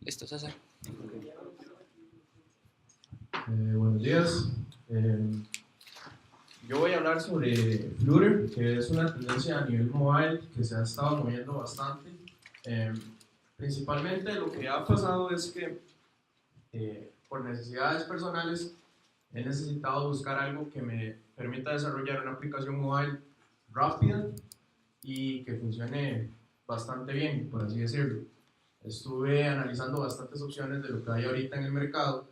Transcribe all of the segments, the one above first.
Listo, César. Buenos días. Yo voy a hablar sobre Flutter, que es una tendencia a nivel mobile que se ha estado moviendo bastante. Principalmente lo que ha pasado es que por necesidades personales he necesitado buscar algo que me permita desarrollar una aplicación mobile rápida y que funcione bastante bien, por así decirlo. Estuve analizando bastantes opciones de lo que hay ahorita en el mercado.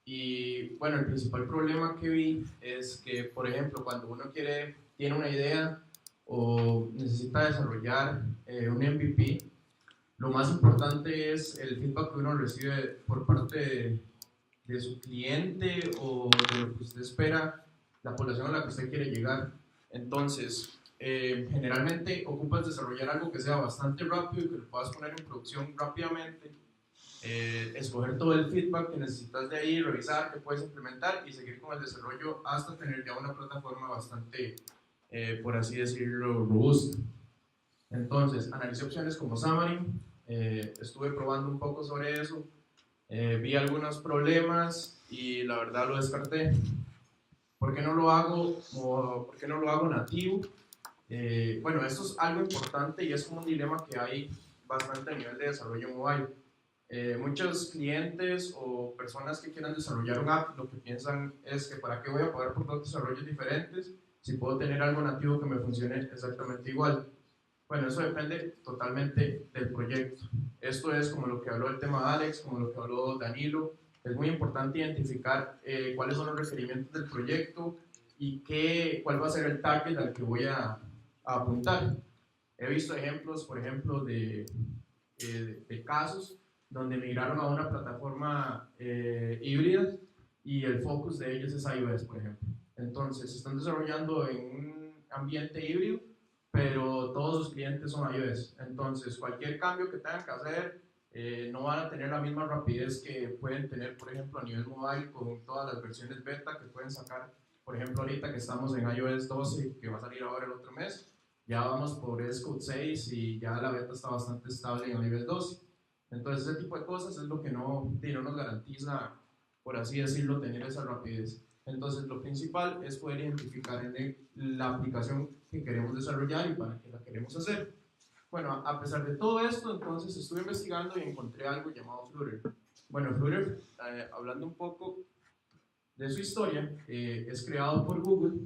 Y bueno, el principal problema que vi es que, por ejemplo, cuando uno tiene una idea o necesita desarrollar un MVP, lo más importante es el feedback que uno recibe por parte de su cliente o de lo que usted espera, la población a la que usted quiere llegar. Entonces, generalmente ocupas desarrollar algo que sea bastante rápido y que lo puedas poner en producción rápidamente, escoger todo el feedback que necesitas de ahí, revisar qué puedes implementar y seguir con el desarrollo hasta tener ya una plataforma bastante, por así decirlo, robusta. Entonces, analicé opciones como Xamarin, estuve probando un poco sobre eso, vi algunos problemas y la verdad lo descarté. ¿Por qué no lo hago, por qué no lo hago nativo? Bueno, esto es algo importante y es como un dilema que hay bastante a nivel de desarrollo mobile. Muchos clientes o personas que quieran desarrollar un app lo que piensan es que para qué voy a pagar por dos desarrollos diferentes si puedo tener algo nativo que me funcione exactamente igual. Bueno, eso depende totalmente del proyecto. Esto es como lo que habló el tema de Alex, como lo que habló Danilo. Es muy importante identificar cuáles son los requerimientos del proyecto y cuál va a ser el target al que voy a apuntar. He visto ejemplos, por ejemplo, de casos donde migraron a una plataforma híbrida y el focus de ellos es iOS, por ejemplo. Entonces, están desarrollando en un ambiente híbrido, pero todos sus clientes son iOS. Entonces, cualquier cambio que tengan que hacer no van a tener la misma rapidez que pueden tener, por ejemplo, a nivel mobile con todas las versiones beta que pueden sacar. Por ejemplo, ahorita que estamos en iOS 12, que va a salir ahora el otro mes, ya vamos por Xcode 6 y ya la beta está bastante estable en iOS 12. Entonces, ese tipo de cosas es lo que no nos garantiza, por así decirlo, tener esa rapidez. Entonces, lo principal es poder identificar la aplicación que queremos desarrollar y para qué la queremos hacer. Bueno, a pesar de todo esto, entonces estuve investigando y encontré algo llamado Flutter. Bueno, Flutter, hablando un poco de su historia, es creado por Google.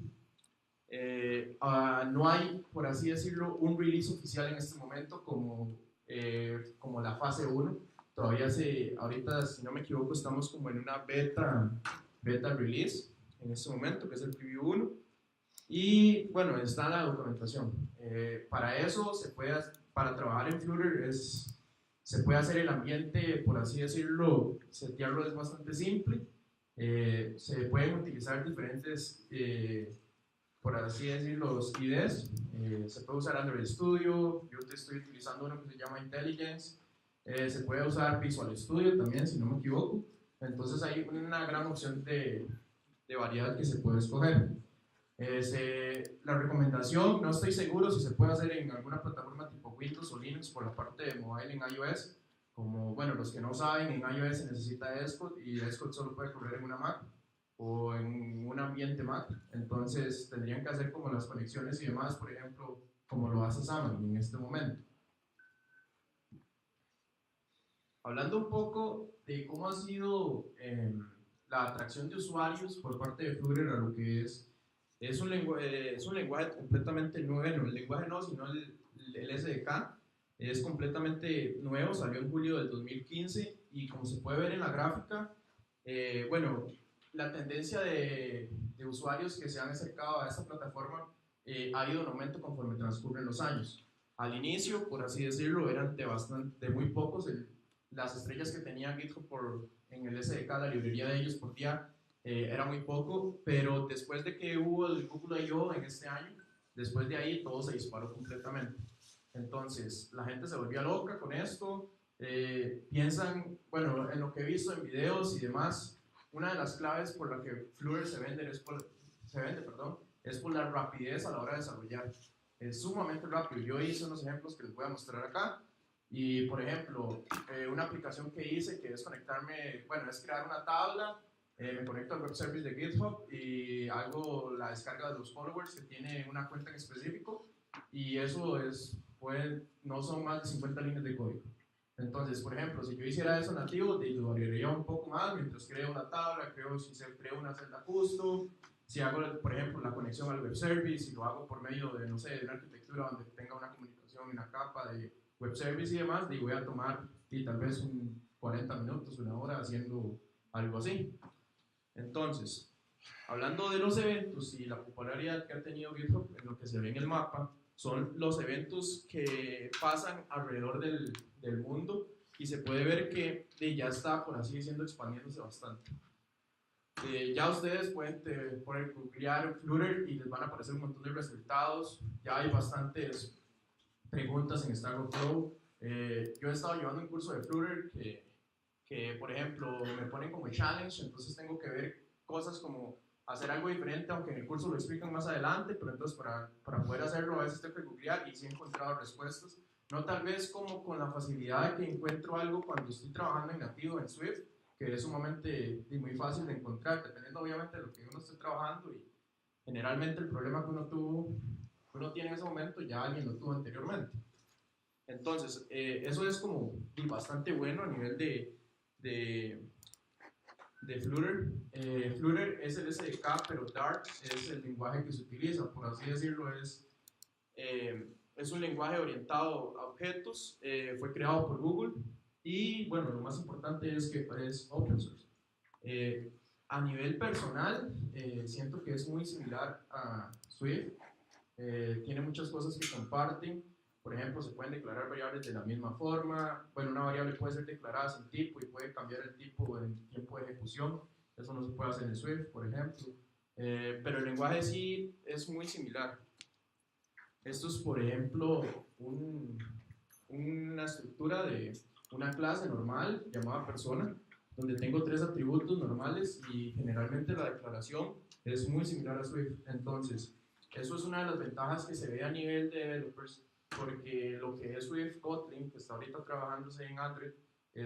No hay, por así decirlo, un release oficial en este momento como la fase 1. Todavía ahorita, si no me equivoco, estamos como en una beta release en este momento, que es el preview 1. Y bueno, está la documentación. Para eso, para trabajar en Flutter, se puede hacer el ambiente, por así decirlo, setearlo es bastante simple. Se pueden utilizar diferentes por así decirlo, los IDEs. Se puede usar Android Studio, yo estoy utilizando uno que se llama Intelligence. Se puede usar Visual Studio también, si no me equivoco. Entonces hay una gran opción de variedad que se puede escoger. La recomendación, no estoy seguro si se puede hacer en alguna plataforma tipo Windows o Linux por la parte de mobile en iOS. Como, bueno, los que no saben, en iOS se necesita Xcode y Xcode solo puede correr en una Mac o en un ambiente Mac. Entonces tendrían que hacer como las conexiones y demás, por ejemplo, como lo hace Xamarin en este momento. Hablando un poco de cómo ha sido la atracción de usuarios por parte de Flutter a lo que es un lenguaje completamente nuevo, no el lenguaje no, sino el SDK. Es completamente nuevo, salió en julio del 2015 y como se puede ver en la gráfica, bueno, la tendencia de usuarios que se han acercado a esta plataforma ha ido en aumento conforme transcurren los años. Al inicio, por así decirlo, eran de muy pocos. Las estrellas que tenía GitHub en el SDK, la librería de ellos por día, era muy poco, pero después de que hubo el Google I.O. en este año, después de ahí todo se disparó completamente. Entonces, la gente se volvía loca con esto, piensan, bueno, en lo que he visto en videos y demás, una de las claves por la que Flutter es por la rapidez a la hora de desarrollar. Es sumamente rápido. Yo hice unos ejemplos que les voy a mostrar acá. Y, por ejemplo, una aplicación que hice que es conectarme, bueno, es crear una tabla, me conecto al web service de GitHub y hago la descarga de los followers que tiene una cuenta en específico, y eso es, no son más de 50 líneas de código. Entonces, por ejemplo, si yo hiciera eso nativo, lo variaría un poco más mientras creo una tabla, creo una celda custom, si hago, por ejemplo, la conexión al web service y lo hago por medio de, no sé, de una arquitectura donde tenga una comunicación, una capa de web service y demás, y voy a tomar tal vez 40 minutos, una hora haciendo algo así. Entonces, hablando de los eventos y la popularidad que ha tenido GitHub, en lo que se ve en el mapa, son los eventos que pasan alrededor del mundo, y se puede ver que ya está, por así decirlo, expandiéndose bastante. Ya ustedes pueden googlear Flutter y les van a aparecer un montón de resultados. Ya hay bastantes preguntas en Stack Overflow. Yo he estado llevando un curso de Flutter que, por ejemplo, me ponen como challenge, entonces tengo que ver cosas como hacer algo diferente, aunque en el curso lo explican más adelante, pero entonces para poder hacerlo a veces tengo que googlear, y sí he encontrado respuestas. No tal vez como con la facilidad de que encuentro algo cuando estoy trabajando en nativo en Swift, que es sumamente muy fácil de encontrar, dependiendo obviamente de lo que uno esté trabajando, y generalmente el problema que uno tiene en ese momento ya alguien lo tuvo anteriormente. Entonces, eso es como bastante bueno a nivel de Flutter. Flutter es el SDK, pero Dart es el lenguaje que se utiliza, por así decirlo. Es un lenguaje orientado a objetos, fue creado por Google, y bueno, lo más importante es que es open source. A nivel personal, siento que es muy similar a Swift. Tiene muchas cosas que comparten. Por ejemplo, se pueden declarar variables de la misma forma. Bueno, una variable puede ser declarada sin tipo y puede cambiar el tipo en tiempo de ejecución. Eso no se puede hacer en Swift, por ejemplo. Pero el lenguaje sí es muy similar. Esto es, por ejemplo, una estructura de una clase normal llamada persona, donde tengo 3 atributos normales, y generalmente la declaración es muy similar a Swift. Entonces, eso es una de las ventajas que se ve a nivel de developers, porque lo que es Swift Kotlin, que está ahorita trabajándose en Android,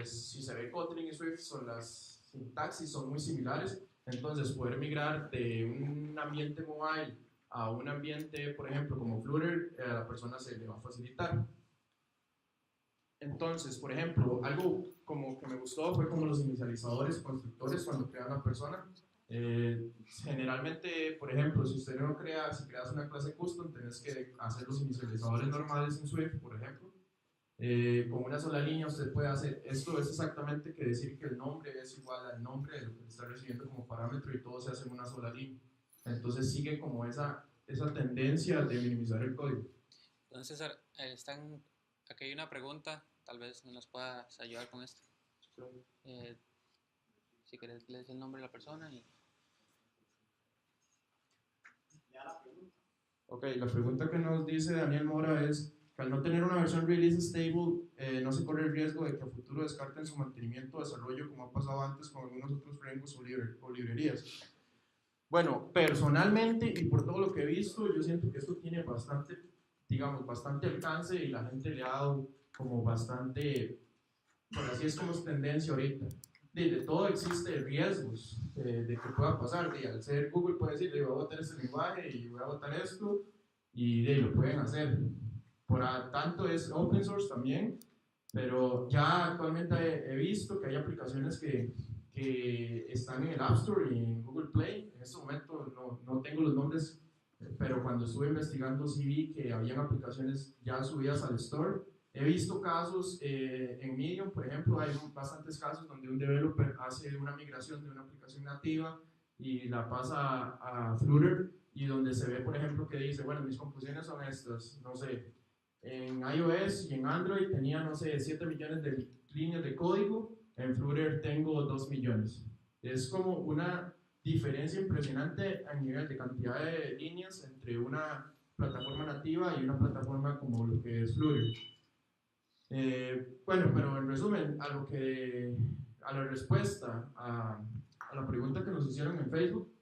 si se ve Kotlin y Swift, las sintaxis son muy similares. Entonces, poder migrar de un ambiente mobile a un ambiente, por ejemplo, como Flutter, a la persona se le va a facilitar. Entonces, por ejemplo, algo como que me gustó fue como los inicializadores constructores cuando crea una persona. Generalmente, por ejemplo, si creas una clase custom, tenés que hacer los inicializadores normales en Swift, por ejemplo. Con una sola línea usted puede hacer esto. Es exactamente que decir que el nombre es igual al nombre de lo que está recibiendo como parámetro, y todo se hace en una sola línea. Entonces sigue como esa tendencia de minimizar el código. Entonces, aquí hay una pregunta, tal vez nos puedas ayudar con esto. Si querés, lees el nombre de la persona y... Ya la pregunta. Ok, la pregunta que nos dice Daniel Mora es que al no tener una versión release stable, no se corre el riesgo de que a futuro descarten su mantenimiento o desarrollo, como ha pasado antes con algunos otros frameworks o librerías. Bueno, personalmente y por todo lo que he visto, yo siento que esto tiene bastante alcance, y la gente le ha dado como bastante, por así es como es tendencia ahorita. De todo existe riesgos de que pueda pasar. Al ser Google puede decir, voy a botar este lenguaje y voy a botar esto, y lo pueden hacer. Por tanto es open source también, pero ya actualmente he visto que hay aplicaciones que están en el App Store y en Google Play. En este momento no tengo los nombres, pero cuando estuve investigando sí vi que habían aplicaciones ya subidas al Store. He visto casos en Medium, por ejemplo, hay bastantes casos donde un developer hace una migración de una aplicación nativa y la pasa a Flutter, y donde se ve, por ejemplo, que dice, bueno, mis conclusiones son estas, no sé, en iOS y en Android tenía, no sé, 7 millones de líneas de código, en Flutter tengo 2 millones. Es como una diferencia impresionante a nivel de cantidad de líneas entre una plataforma nativa y una plataforma como lo que es Flutter. Bueno, pero en resumen, a la respuesta a la pregunta que nos hicieron en Facebook,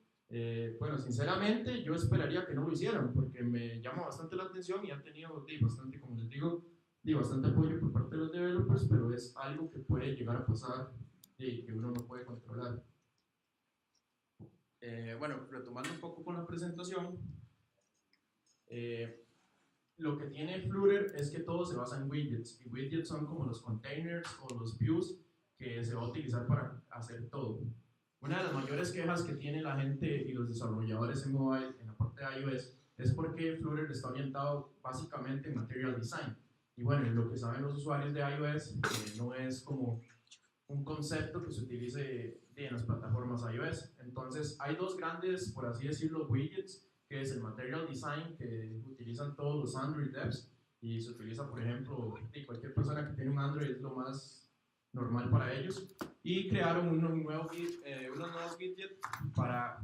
bueno, sinceramente yo esperaría que no lo hicieran, porque me llama bastante la atención y han tenido bastante, como les digo, y bastante apoyo por parte de los developers, pero es algo que puede llegar a pasar y que uno no puede controlar. Bueno, retomando un poco con la presentación, lo que tiene Flutter es que todo se basa en widgets, y widgets son como los containers o los views que se va a utilizar para hacer todo. Una de las mayores quejas que tiene la gente y los desarrolladores en mobile, en la parte de iOS, es porque Flutter está orientado básicamente en Material Design. Y bueno, lo que saben los usuarios de iOS no es como un concepto que se utilice en las plataformas iOS. Entonces, hay dos grandes, por así decirlo, widgets, que es el Material Design, que utilizan todos los Android devs, y se utiliza, por ejemplo, y cualquier persona que tiene un Android es lo más normal para ellos, y crearon unos nuevos widgets para,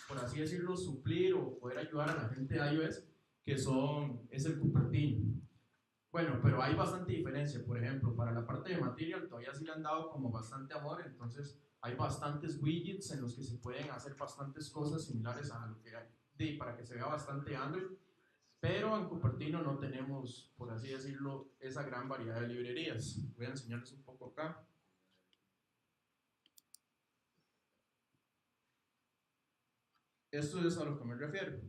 por así decirlo, suplir o poder ayudar a la gente de iOS, que es el Cupertino. Bueno, pero hay bastante diferencia. Por ejemplo, para la parte de Material todavía sí le han dado como bastante amor, entonces hay bastantes widgets en los que se pueden hacer bastantes cosas similares a lo que hay, para que se vea bastante Android, pero en Cupertino no tenemos, por así decirlo, esa gran variedad de librerías. Voy a enseñarles un poco acá. Esto es a lo que me refiero.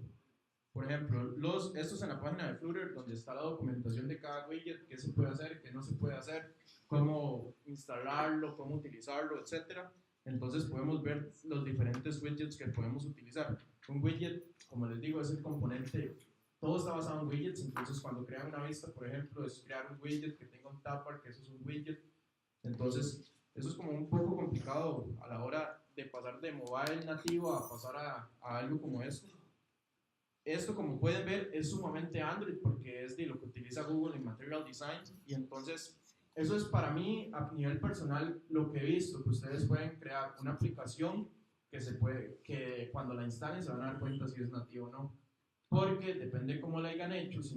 Por ejemplo, estos en la página de Flutter, donde está la documentación de cada widget, qué se puede hacer, qué no se puede hacer, cómo instalarlo, cómo utilizarlo, etc. Entonces podemos ver los diferentes widgets que podemos utilizar. Un widget, como les digo, es el componente, todo está basado en widgets, entonces cuando crean una vista, por ejemplo, es crear un widget que tenga un tapar, que eso es un widget. Entonces, eso es como un poco complicado a la hora de pasar de mobile nativo a pasar a algo como esto. Esto, como pueden ver, es sumamente Android porque es de lo que utiliza Google en Material Design, y entonces eso es para mí a nivel personal lo que he visto, que ustedes pueden crear una aplicación que cuando la instalen se van a dar cuenta si es nativo o no, porque depende cómo la hayan hecho. Si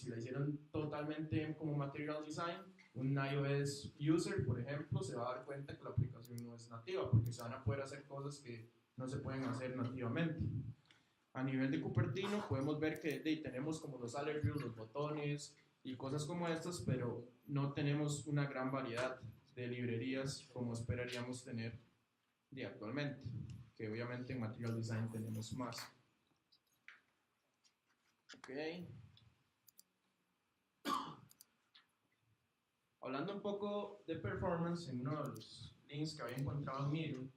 la hicieron totalmente como Material Design, un iOS user, por ejemplo, se va a dar cuenta que la aplicación no es nativa, porque se van a poder hacer cosas que no se pueden hacer nativamente. A nivel de Cupertino podemos ver que tenemos como los alert views, los botones y cosas como estas, pero no tenemos una gran variedad de librerías como esperaríamos tener actualmente, que obviamente en Material Design tenemos más. Okay. Hablando un poco de performance, en uno de los links que había encontrado en Medium,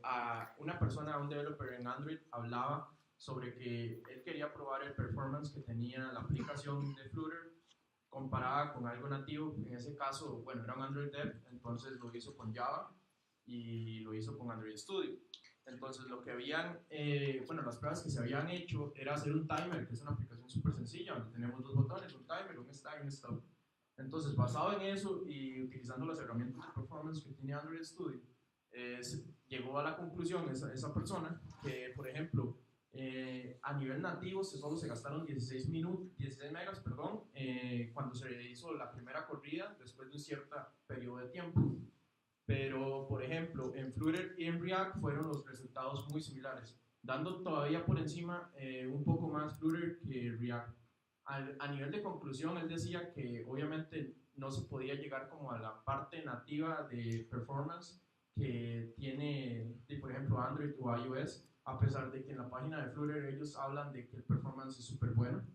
a una persona, un developer en Android, hablaba sobre que él quería probar el performance que tenía la aplicación de Flutter comparada con algo nativo. En ese caso, bueno, era un Android Dev, entonces lo hizo con Java y lo hizo con Android Studio. Entonces lo que las pruebas que se habían hecho era hacer un timer, que es una aplicación súper sencilla, donde tenemos dos botones, un timer, un start y un stop. Entonces, basado en eso y utilizando las herramientas de performance que tiene Android Studio, llegó a la conclusión esa persona que, por ejemplo, a nivel nativo solo se gastaron 16 megas, cuando se hizo la primera corrida después de un cierto periodo de tiempo. Pero, por ejemplo, en Flutter y en React fueron los resultados muy similares, dando todavía por encima un poco más Flutter que React. A nivel de conclusión, él decía que obviamente no se podía llegar como a la parte nativa de performance que tiene, por ejemplo, Android o iOS, a pesar de que en la página de Flutter ellos hablan de que el performance es súper bueno.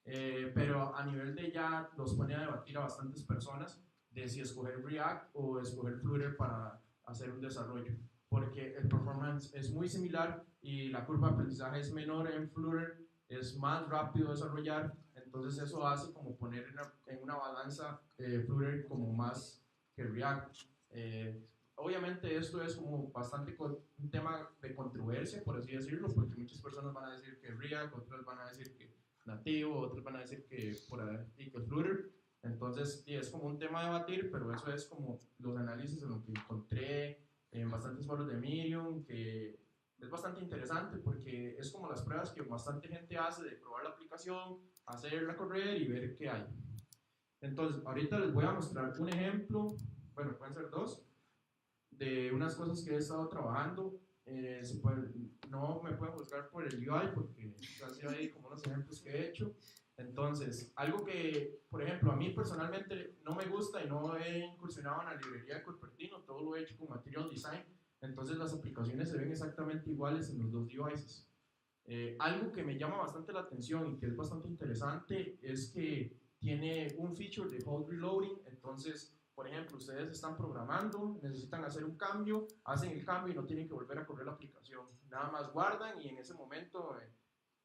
Pero a nivel de ya los pone a debatir a bastantes personas de si escoger React o escoger Flutter para hacer un desarrollo, porque el performance es muy similar y la curva de aprendizaje es menor en Flutter, es más rápido desarrollar, entonces eso hace como poner en una balanza Flutter como más que React. Obviamente esto es como bastante un tema de controversia, por así decirlo, porque muchas personas van a decir que React, otras van a decir que nativo, otros van a decir que Flutter. Entonces, sí, es como un tema a debatir, pero eso es como los análisis en lo que encontré en bastantes foros de Medium, que es bastante interesante porque es como las pruebas que bastante gente hace de probar la aplicación, hacerla correr y ver qué hay. Entonces, ahorita les voy a mostrar un ejemplo, bueno, pueden ser dos, de unas cosas que he estado trabajando. No me pueden juzgar por el UI porque han sido ahí como los ejemplos que he hecho. Entonces, algo que, por ejemplo, a mí personalmente no me gusta y no he incursionado en la librería de Cupertino, todo lo he hecho con Material Design, entonces las aplicaciones se ven exactamente iguales en los dos devices. Algo que me llama bastante la atención y que es bastante interesante es que tiene un feature de hold reloading. Entonces, por ejemplo, ustedes están programando, necesitan hacer un cambio, hacen el cambio y no tienen que volver a correr la aplicación, nada más guardan y en ese momento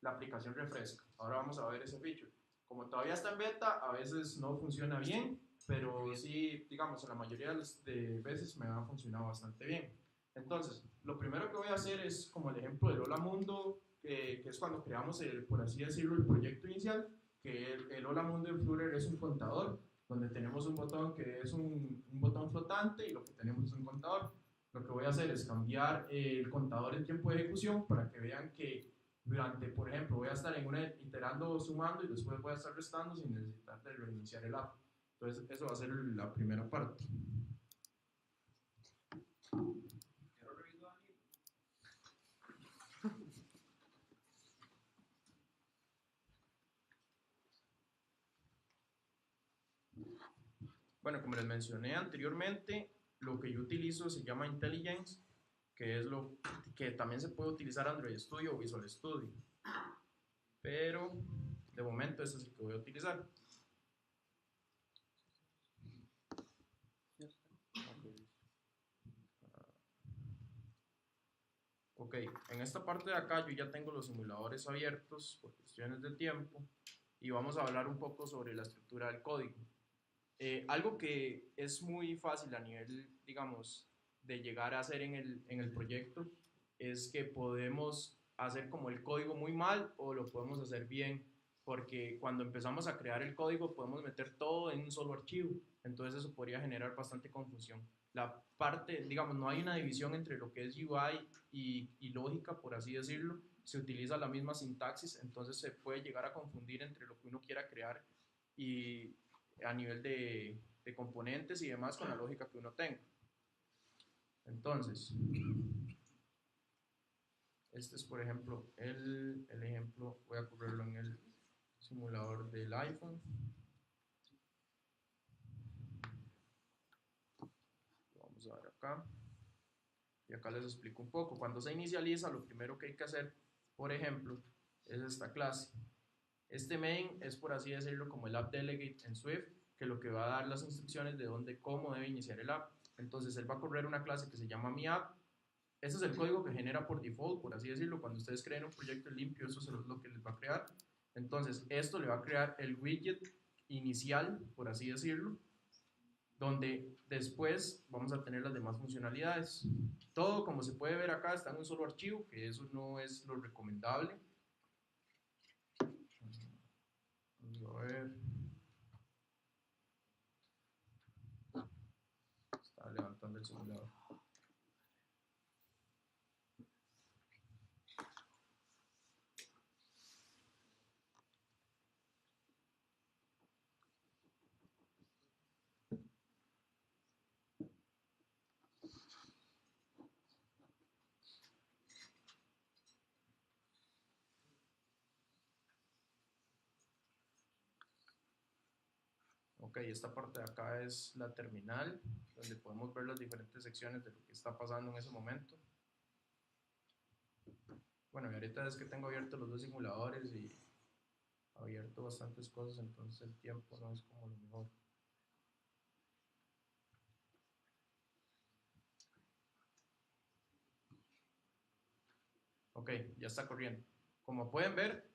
la aplicación refresca. Ahora vamos a ver ese feature. Como todavía está en beta, a veces no funciona bien, pero sí, digamos, en la mayoría de veces me ha funcionado bastante bien. Entonces, lo primero que voy a hacer es como el ejemplo del Hola Mundo, que es cuando creamos, por así decirlo, el proyecto inicial, que el Hola Mundo en Flutter es un contador, donde tenemos un botón que es un botón flotante y lo que tenemos es un contador. Lo que voy a hacer es cambiar el contador en tiempo de ejecución para que vean que durante, por ejemplo, voy a estar en una iterando, sumando y después voy a estar restando sin necesitar de reiniciar el app. Entonces, eso va a ser la primera parte. Quiero revisar ahí. Bueno, como les mencioné anteriormente, lo que yo utilizo se llama IntelliGence, que es lo que también se puede utilizar Android Studio o Visual Studio. Pero de momento este es el que voy a utilizar. Ok, en esta parte de acá yo ya tengo los simuladores abiertos por cuestiones de tiempo y vamos a hablar un poco sobre la estructura del código. Algo que es muy fácil a nivel, digamos, de llegar a hacer en el proyecto es que podemos hacer como el código muy mal o lo podemos hacer bien, porque cuando empezamos a crear el código podemos meter todo en un solo archivo, entonces eso podría generar bastante confusión. La parte, digamos, no hay una división entre lo que es UI y lógica, por así decirlo, se utiliza la misma sintaxis, entonces se puede llegar a confundir entre lo que uno quiera crear y a nivel de componentes y demás con la lógica que uno tenga. Entonces, este es por ejemplo el ejemplo, voy a correrlo en el simulador del iPhone. Lo vamos a ver acá. Y acá les explico un poco. Cuando se inicializa, lo primero que hay que hacer, por ejemplo, es esta clase. Este main es, por así decirlo, como el app delegate en Swift, que lo que va a dar las instrucciones de dónde, cómo debe iniciar el app. Entonces, él va a correr una clase que se llama mi-app. Ese es el código que genera por default, por así decirlo. Cuando ustedes creen un proyecto limpio, eso es lo que les va a crear. Entonces, esto le va a crear el widget inicial, por así decirlo, donde después vamos a tener las demás funcionalidades. Todo, como se puede ver acá, está en un solo archivo, que eso no es lo recomendable. Vamos a ver. Está levantando el simulador. Ok, esta parte de acá es la terminal, donde podemos ver las diferentes secciones de lo que está pasando en ese momento. Bueno, y ahorita es que tengo abiertos los dos simuladores y abierto bastantes cosas, entonces el tiempo no es como lo mejor. Ok, ya está corriendo. Como pueden ver,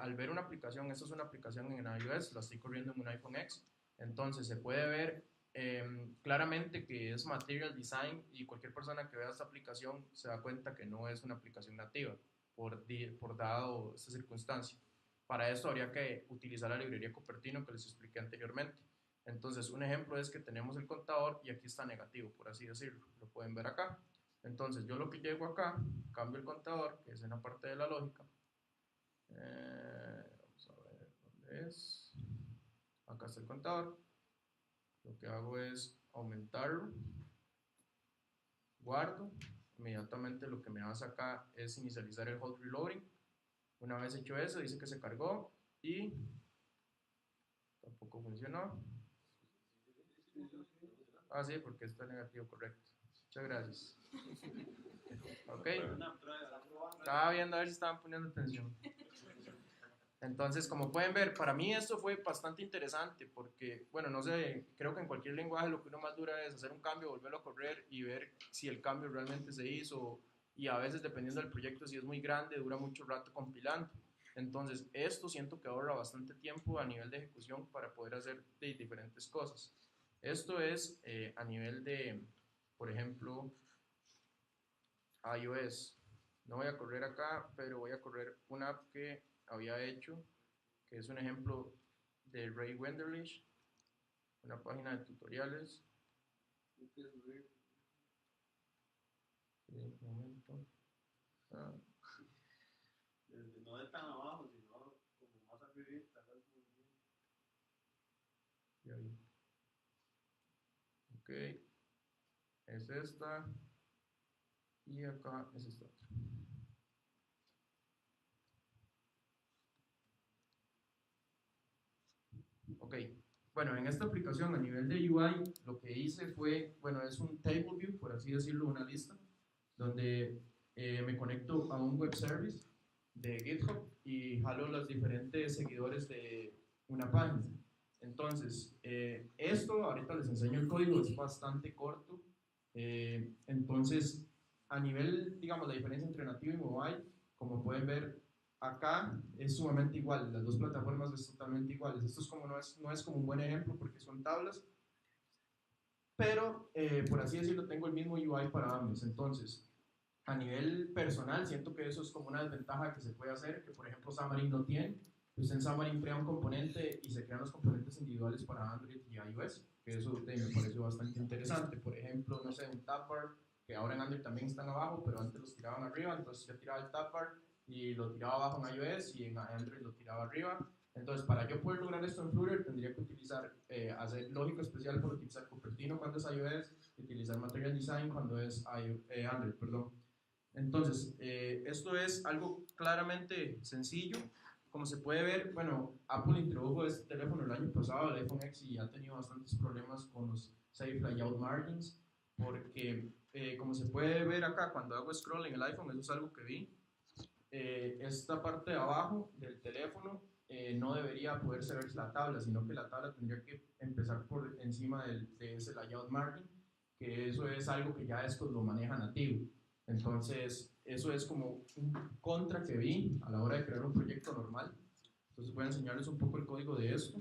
al ver una aplicación, esta es una aplicación en iOS, la estoy corriendo en un iPhone X, entonces se puede ver claramente que es Material Design y cualquier persona que vea esta aplicación se da cuenta que no es una aplicación nativa por dado esta circunstancia. Para esto habría que utilizar la librería Cupertino que les expliqué anteriormente. Entonces, un ejemplo es que tenemos el contador y aquí está negativo, por así decirlo. Lo pueden ver acá. Entonces, yo lo que llego acá, cambio el contador, que es en la parte de la lógica. Vamos a ver dónde es. Acá está el contador. Lo que hago es aumentarlo, guardo. Inmediatamente lo que me hace acá es inicializar el hot reloading. Una vez hecho eso, dice que se cargó y Tampoco funcionó. Ah, sí, porque está negativo, correcto. Muchas gracias. Ok. Estaba viendo a ver si estaban poniendo atención. Entonces, como pueden ver, para mí esto fue bastante interesante porque, bueno, no sé, creo que en cualquier lenguaje lo que uno más dura es hacer un cambio, volverlo a correr y ver si el cambio realmente se hizo, y a veces dependiendo del proyecto, si es muy grande, dura mucho rato compilando. Entonces, esto siento que ahorra bastante tiempo a nivel de ejecución para poder hacer de diferentes cosas. Esto es a nivel de, por ejemplo, iOS. No voy a correr acá, pero voy a correr una app que había hecho, que es un ejemplo de Ray Wenderlich, una página de tutoriales. Un momento. Ah, No de tan abajo, sino como más arriba, tal vez muy bien. ya vi. Ok, es esta, y acá es esta otra. Ok, bueno, en esta aplicación a nivel de UI, lo que hice fue, bueno, es un table view, por así decirlo, una lista, donde me conecto a un web service de GitHub y jalo los diferentes seguidores de una página. Entonces, esto, ahorita les enseño el código, es bastante corto. Entonces, a nivel, digamos, la diferencia entre nativo y mobile, como pueden ver, acá es sumamente igual, las dos plataformas es totalmente iguales. Esto es como, no es como un buen ejemplo porque son tablas, pero por así decirlo, tengo el mismo UI para ambos. Entonces, a nivel personal, siento que eso es como una desventaja que se puede hacer, que por ejemplo Xamarin no tiene. Usted en Xamarin crea un componente y se crean los componentes individuales para Android y iOS, que eso me pareció bastante interesante. Por ejemplo, no sé, un tab bar, que ahora en Android también están abajo, pero antes los tiraban arriba, entonces yo tiraba el tab bar y lo tiraba abajo en iOS y en Android lo tiraba arriba. Entonces, para yo poder lograr esto en Flutter, tendría que utilizar, hacer lógica especial por utilizar Cupertino cuando es iOS, utilizar Material Design cuando es Android, perdón. Entonces, esto es algo claramente sencillo. Como se puede ver, bueno, Apple introdujo este teléfono el año pasado, el iPhone X, y ha tenido bastantes problemas con los Safe Layout Margins, porque como se puede ver acá, cuando hago scroll en el iPhone, eso es algo que vi, esta parte de abajo del teléfono no debería poderse ver la tabla, sino que la tabla tendría que empezar por encima de ese layout margin, que eso es algo que ya esto lo maneja nativo. Entonces, eso es como un contra que vi a la hora de crear un proyecto normal. Entonces voy a enseñarles un poco el código de esto.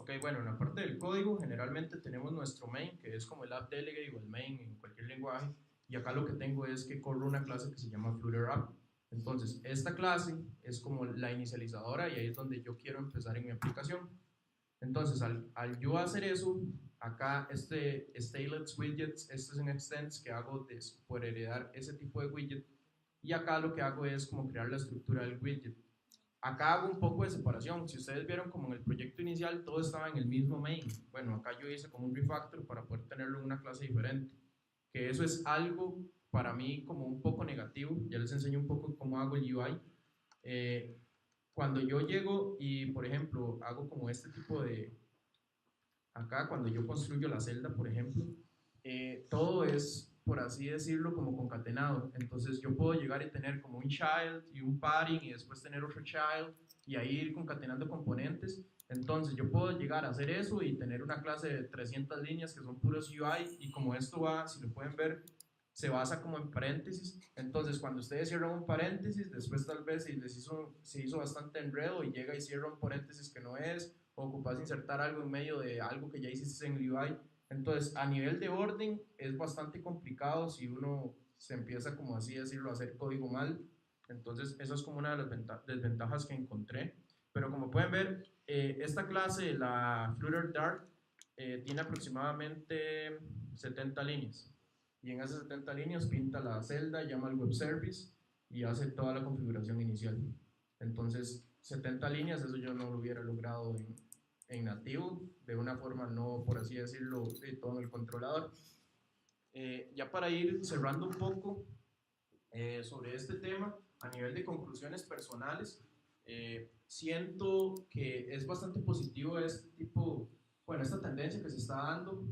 Ok, bueno, en la parte del código generalmente tenemos nuestro main, que es como el app delegate o el main en cualquier lenguaje, y acá lo que tengo es que corro una clase que se llama Flutter App. Entonces, esta clase es como la inicializadora y ahí es donde yo quiero empezar en mi aplicación. Entonces, al yo hacer eso, acá este Statelets Widgets, este es un extents que hago por heredar ese tipo de widget, y acá lo que hago es como crear la estructura del widget. Acá hago un poco de separación. Si ustedes vieron como en el proyecto inicial todo estaba en el mismo main, bueno, acá yo hice como un refactor para poder tenerlo en una clase diferente, que eso es algo para mí como un poco negativo. Ya les enseño un poco cómo hago el UI. Cuando yo llego y por ejemplo hago como este tipo de, acá cuando yo construyo la celda por ejemplo, todo es, por así decirlo, como concatenado. Entonces yo puedo llegar y tener como un child y un padding y después tener otro child y ahí ir concatenando componentes. Entonces yo puedo llegar a hacer eso y tener una clase de 300 líneas que son puros UI, y como esto va, si lo pueden ver, se basa como en paréntesis. Entonces cuando ustedes cierran un paréntesis, después tal vez se hizo bastante enredo y llega y cierra un paréntesis que no es, o ocupas insertar algo en medio de algo que ya hiciste en el UI. Entonces, a nivel de orden es bastante complicado si uno se empieza, como así decirlo, a hacer código mal. Entonces, eso es como una de las desventajas que encontré. Pero como pueden ver, esta clase, la Flutter Dart, tiene aproximadamente 70 líneas. Y en esas 70 líneas pinta la celda, llama al web service y hace toda la configuración inicial. Entonces, 70 líneas, eso yo no lo hubiera logrado en nativo, de una forma no, por así decirlo, de todo en el controlador. Ya para ir cerrando un poco sobre este tema, a nivel de conclusiones personales, siento que es bastante positivo este tipo, bueno, esta tendencia que se está dando.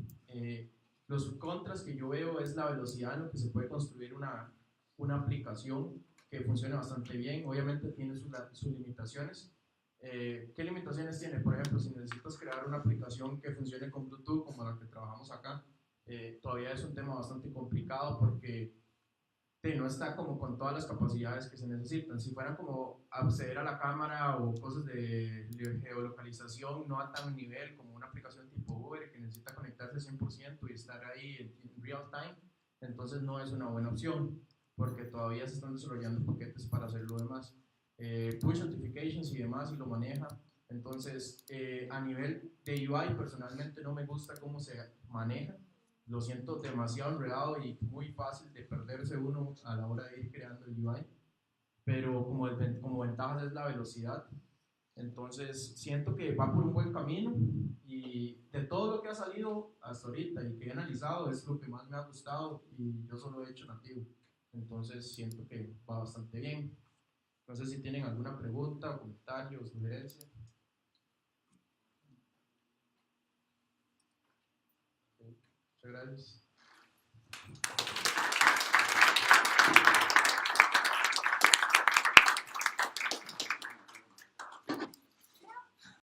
Los contras que yo veo es la velocidad en la que se puede construir una aplicación que funcione bastante bien. Obviamente tiene sus limitaciones. ¿Qué limitaciones tiene? Por ejemplo, si necesitas crear una aplicación que funcione con Bluetooth, como la que trabajamos acá, todavía es un tema bastante complicado porque no está como con todas las capacidades que se necesitan. Si fueran como acceder a la cámara o cosas de geolocalización, no a tan nivel como una aplicación tipo Uber que necesita conectarse 100% y estar ahí en real time, entonces no es una buena opción porque todavía se están desarrollando paquetes para hacer lo demás. Push notifications y demás, y lo maneja. Entonces, a nivel de UI, personalmente no me gusta cómo se maneja. Lo siento demasiado enredado y muy fácil de perderse uno a la hora de ir creando el UI, pero como ventaja es la velocidad. Entonces siento que va por un buen camino y de todo lo que ha salido hasta ahorita y que he analizado es lo que más me ha gustado y yo solo he hecho nativo. Entonces siento que va bastante bien. No sé si tienen alguna pregunta, comentario o sugerencia. Muchas gracias.